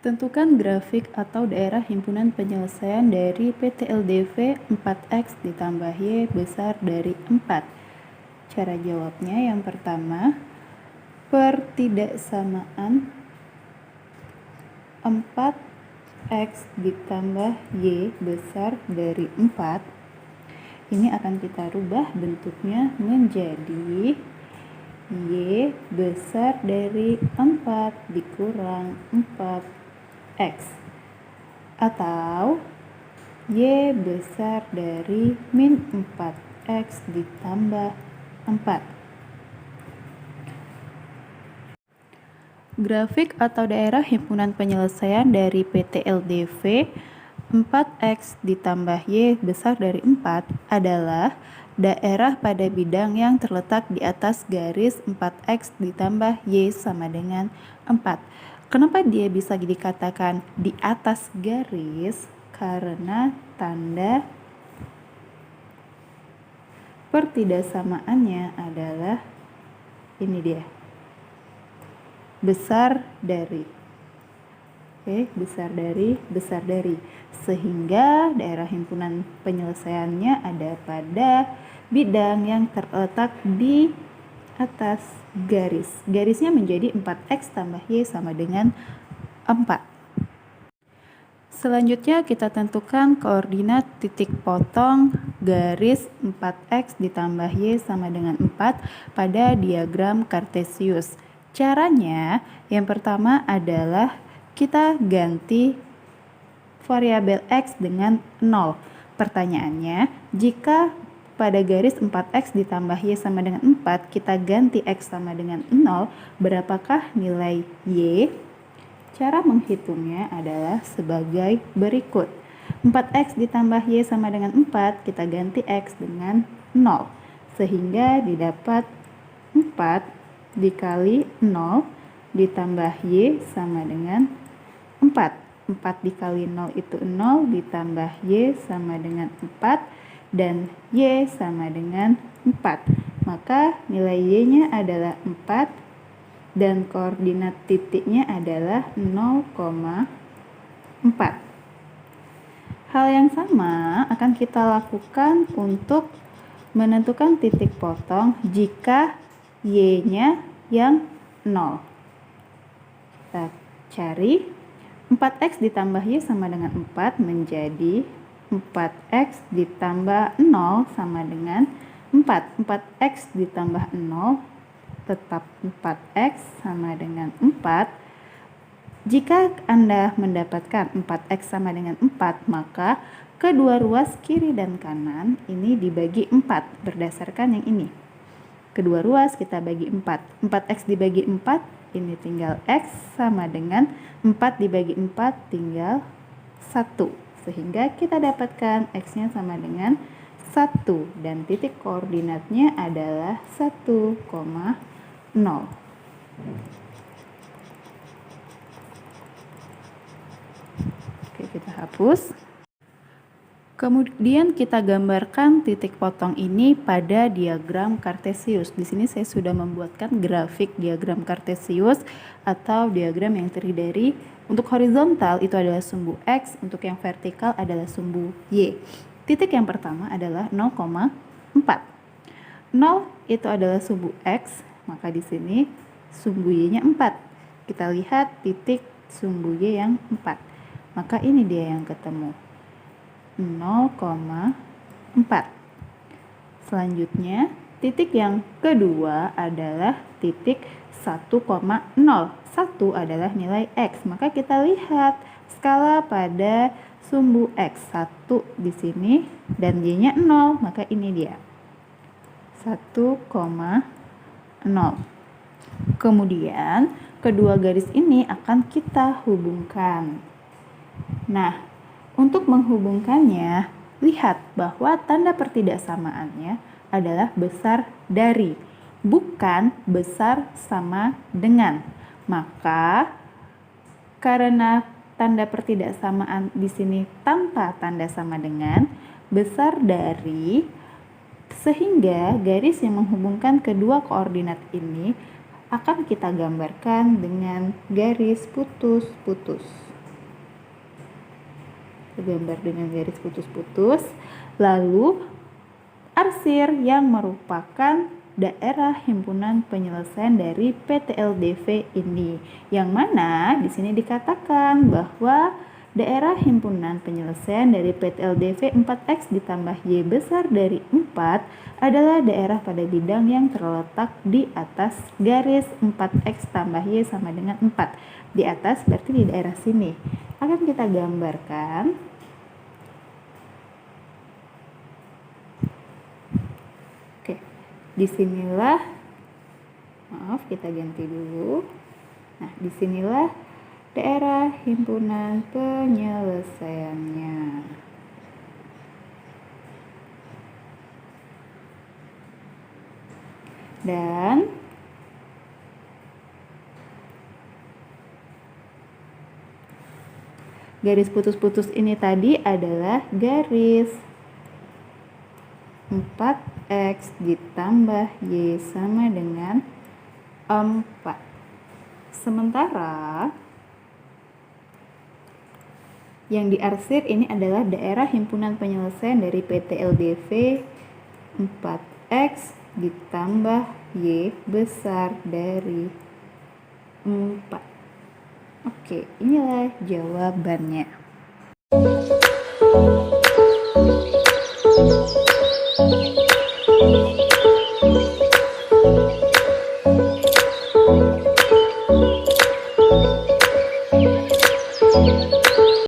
Tentukan grafik atau daerah himpunan penyelesaian dari PT-LDV 4X ditambah Y besar dari 4. Cara jawabnya yang pertama, pertidaksamaan 4X ditambah Y besar dari 4. Ini akan kita rubah bentuknya menjadi Y besar dari 4 dikurang 4X, atau Y besar dari min 4X ditambah 4. Grafik atau daerah himpunan penyelesaian dari PT-LDV 4X ditambah Y besar dari 4 adalah daerah pada bidang yang terletak di atas garis 4X ditambah Y sama dengan 4. Kenapa dia bisa dikatakan di atas garis? Karena tanda pertidaksamaannya adalah ini dia, besar dari. Besar dari, sehingga daerah himpunan penyelesaiannya ada pada bidang yang terletak di atas garis. Garisnya menjadi 4X tambah Y sama dengan 4. Selanjutnya kita tentukan koordinat titik potong garis 4X ditambah Y sama dengan 4 pada diagram Kartesius. Caranya yang pertama adalah kita ganti variabel X dengan 0. Pertanyaannya, jika pada garis 4X ditambah Y sama dengan 4, kita ganti X sama dengan 0, berapakah nilai Y? Cara menghitungnya adalah sebagai berikut. 4X ditambah Y sama dengan 4, kita ganti X dengan 0. Sehingga didapat 4 dikali 0 ditambah Y sama dengan 4. 4 dikali 0 itu 0, ditambah Y sama dengan 4, dan Y sama dengan 4. Maka nilai Y-nya adalah 4, dan koordinat titiknya adalah 0,4. Hal yang sama akan kita lakukan untuk menentukan titik potong jika Y-nya yang 0. Kita cari 4X ditambah Y sama dengan 4 menjadi 4X ditambah 0 sama dengan 4. 4X ditambah 0 tetap 4X sama dengan 4. Jika Anda mendapatkan 4X sama dengan 4, maka kedua ruas kiri dan kanan ini dibagi 4 berdasarkan yang ini. Kedua ruas kita bagi 4. 4X dibagi 4, ini tinggal X sama dengan 4 dibagi 4 tinggal 1. Sehingga kita dapatkan X-nya sama dengan 1 dan titik koordinatnya adalah 1,0. Oke, kita hapus. Kemudian kita gambarkan titik potong ini pada diagram Kartesius. Di sini saya sudah membuatkan grafik diagram Kartesius atau diagram yang terdiri dari, untuk horizontal itu adalah sumbu X, untuk yang vertikal adalah sumbu Y. Titik yang pertama adalah 0,4. 0 itu adalah sumbu X, maka di sini sumbu Y-nya 4. Kita lihat titik sumbu Y yang 4. Maka ini dia yang ketemu. 0,4. Selanjutnya, titik yang kedua adalah titik 1,0. 1 adalah nilai X. Maka kita lihat skala pada sumbu X. 1 di sini dan Y-nya 0, maka ini dia. 1,0. Kemudian, kedua garis ini akan kita hubungkan. Nah, untuk menghubungkannya, lihat bahwa tanda pertidaksamaannya adalah besar dari, bukan besar sama dengan. Maka, karena tanda pertidaksamaan di sini tanpa tanda sama dengan, besar dari, sehingga garis yang menghubungkan kedua koordinat ini akan kita gambarkan dengan garis putus-putus. gambar dengan garis putus-putus. Lalu arsir yang merupakan daerah himpunan penyelesaian dari PTLDV ini, yang mana di sini dikatakan bahwa daerah himpunan penyelesaian dari PTLDV 4X ditambah Y besar dari 4 adalah daerah pada bidang yang terletak di atas garis 4X tambah Y sama dengan 4. Di atas berarti di daerah sini. Akan kita gambarkan. Oke, disinilah, maaf kita ganti dulu. Nah, disinilah daerah himpunan penyelesaiannya. Dan garis putus-putus ini tadi adalah garis 4X ditambah Y sama dengan 4. Sementara yang diarsir ini adalah daerah himpunan penyelesaian dari PTLDV 4X ditambah Y besar dari 4. Oke, inilah jawabannya.